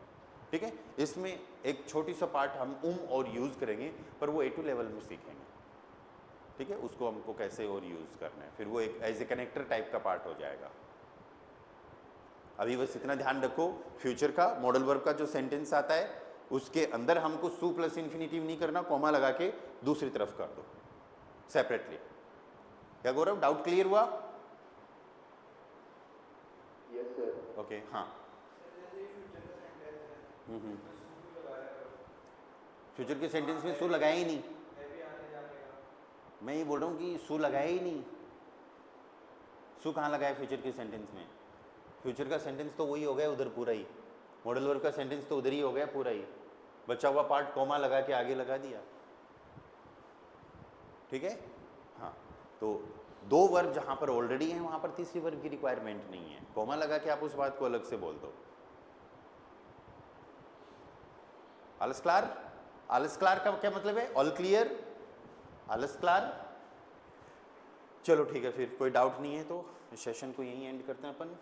ठीक है। इसमें एक छोटी सा पार्ट हम और यूज करेंगे, पर वो A2 लेवल में सीखेंगे, ठीक है, उसको हमको कैसे और यूज करना है, फिर वो एक एज ए कनेक्टर टाइप का पार्ट हो जाएगा। अभी बस इतना ध्यान रखो, फ्यूचर का मॉडल वर्ब का जो सेंटेंस आता है उसके अंदर हमको सु प्लस इंफिनिटिव नहीं करना, कोमा लगा के दूसरी तरफ कर दो सेपरेटली। क्या गौरव, डाउट क्लियर हुआ? Yes sir. ओके, हाँ। फ्यूचर के सेंटेंस में सु लगाया ही नहीं, मैं ये बोल रहा हूँ कि सु लगाया ही नहीं। सु कहाँ लगाया फ्यूचर के सेंटेंस में? फ्यूचर का सेंटेंस तो वही हो गया उधर पूरा ही, मॉडल वर्ब का सेंटेंस तो उधर ही हो गया पूरा ही, बचा हुआ पार्ट कोमा लगा के आगे लगा दिया, ठीक है। हाँ, तो दो वर्ब जहां पर ऑलरेडी हैं वहां पर तीसरी वर्ब की रिक्वायरमेंट नहीं है, कोमा लगा के आप उस बात को अलग से बोल दो। आलस क्लार? आलस क्लार का क्या मतलब है? All clear? आलस क्लार? चलो ठीक है, फिर कोई डाउट नहीं है तो सेशन को यहीं एंड करते हैं अपन।